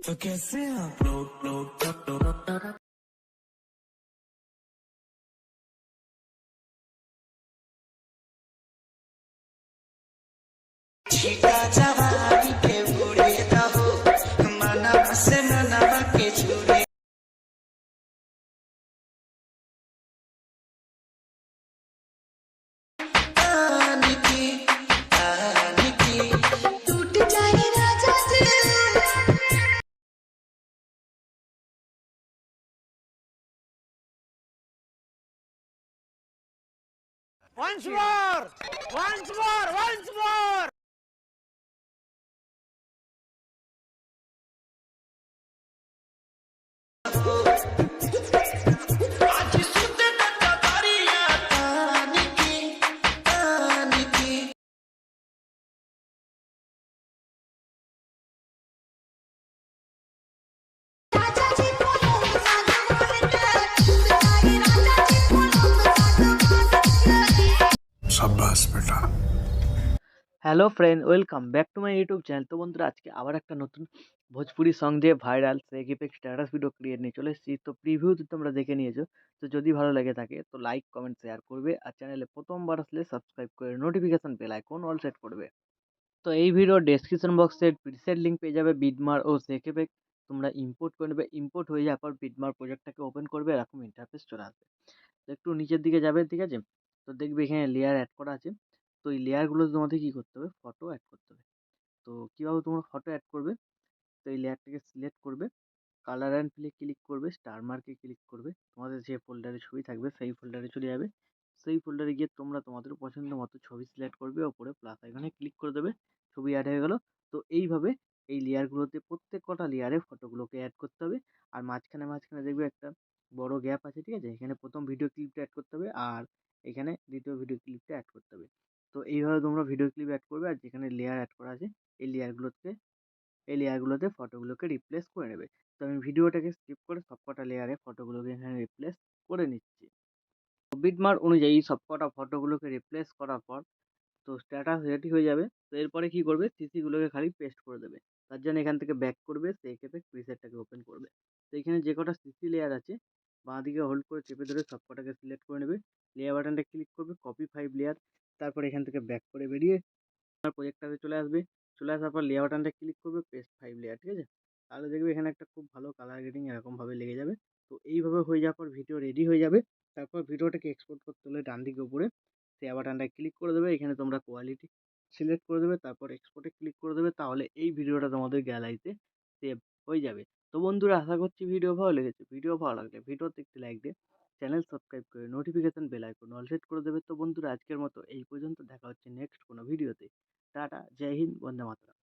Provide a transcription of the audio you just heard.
तो कैसे आप लोग छिका जवानी के बुढ़े दहो मनवा से मनवा के छुड़े आने की टूट जाए राजा दिल। Once more! Once more! Once more! आज सुध तक दरिया तान की राजा जी बोलो शाबाश बेटा। Hello friend, welcome back to my YouTube channel. তো বন্ধুরা, আজকে আবার একটা নতুন ভোজপুরি সং দিয়ে ভাইরাল সেগিপেক স্ট্যাটাস ভিডিও ক্রিয়েট নিয়ে চলে এসেছি। তো প্রিভিউ তো তোমরা দেখে নিয়েছো। তো যদি ভালো লেগে থাকে তো লাইক কমেন্ট শেয়ার করবে, আর চ্যানেলে প্রথমবার আসলে সাবস্ক্রাইব করে notification bell icon all set করবে। তো এই ভিডিও ডেসক্রিপশন বক্সে প্রিসেট লিঙ্ক পেয়ে যাবে বিটমার ও সেকেপেক। তোমরা ইম্পোর্ট করে নেবে। ইম্পোর্ট হয়ে যাওয়ার পর বিটমার প্রজেক্টটাকে ওপেন করবে, এরকম ইন্টারফেস চলে আসবে। তো একটু নিচের দিকে যাবে, ঠিক আছে? তো দেখবে এখানে লেয়ার অ্যাড করা আছে। তো এই লেয়ারগুলো তোমাদের কী করতে হবে, ফটো অ্যাড করতে হবে। তো কীভাবে তোমরা ফটো অ্যাড করবে, তো এই লেয়ারটাকে সিলেক্ট করবে, কালার অ্যান্ড ফিলে ক্লিক করবে, স্টার মার্কে ক্লিক করবে, তোমাদের যে ফোল্ডারে ছবি থাকবে সেই ফোল্ডারে চলে যাবে। সেই ফোল্ডারে গিয়ে তোমরা তোমাদের পছন্দ মতো ছবি সিলেক্ট করবে, ওপরে প্লাস আইকনে ক্লিক করে দেবে, ছবি অ্যাড হয়ে গেল। তো এইভাবে এই লেয়ারগুলোতে প্রত্যেক কটা লেয়ারে ফটোগুলোকে অ্যাড করতে হবে। আর মাঝখানে মাঝখানে দেখবে একটা বড় গ্যাপ আছে, ঠিক আছে? এখানে প্রথম ভিডিও ক্লিপটা অ্যাড করতে হবে, আর এখানে দ্বিতীয় ভিডিও ক্লিপটা অ্যাড করতে হবে। তো এইভাবে তোমরা ভিডিও ক্লিপ অ্যাড করবে, আর যেখানে লেয়ার অ্যাড করা আছে এই লেয়ারগুলোতে ফটোগুলোকে রিপ্লেস করে নেবে। তো আমি ভিডিওটাকে স্কিপ করে সবকটা লেয়ারে ফটোগুলোকে এখানে রিপ্লেস করে নিচ্ছি। তো বিটমার অনুযায়ী সবকটা ফটোগুলোকে রিপ্লেস করার পর তো স্ট্যাটাস রেডি হয়ে যাবে। তো এরপরে কি করবে, সিসিগুলোকে খালি পেস্ট করে দেবে। তার জন্য এখান থেকে ব্যাক করবে, সেই ক্ষেত্রে প্রিসেটটাকে ওপেন করবে। তো এখানে যে কটা সিসি লেয়ার আছে বাঁ দিকে হোল্ড করে চেপে ধরে সবকটাকে সিলেক্ট করে নেবে। লেয়ার বাটনটা ক্লিক করবে, কপি 5 লেয়ার। তারপর এখান থেকে ব্যাক করে বেরিয়ে আপনার প্রজেক্টটাতে চলে আসবে। চলে আসার পর লেয়ার বাটনটা ক্লিক করবে, পেস্ট 5 লেয়ার, ঠিক আছে? তাহলে দেখবে এখানে একটা খুব ভালো কালার গ্রেডিং এরকমভাবে লেগে যাবে। তো এইভাবে হয়ে যাওয়ার পর ভিডিও রেডি হয়ে যাবে। তারপর ভিডিওটাকে এক্সপোর্ট করতে হলে ডান দিকে উপরে শেয়ার বাটনটা ক্লিক করে দেবে। এখানে তোমরা কোয়ালিটি সিলেক্ট করে দেবে, তারপর এক্সপোর্টে ক্লিক করে দেবে। তাহলে এই ভিডিওটা তোমাদের গ্যালারিতে সেভ হয়ে যাবে। তো বন্ধুরা, আশা করছি ভিডিও ভালো লেগেছে। ভিডিও ভালো লাগলে ভিডিওতে একটি লাইক দিয়ে চ্যানেল সাবস্ক্রাইব করে notification bell icon all set করে দেবে। তো বন্ধুরা, আজকের মতো এই পর্যন্ত। দেখা হচ্ছে নেক্সট কোনো ভিডিওতে। টাটা, জয় হিন্দ, বন্দে মাতরম।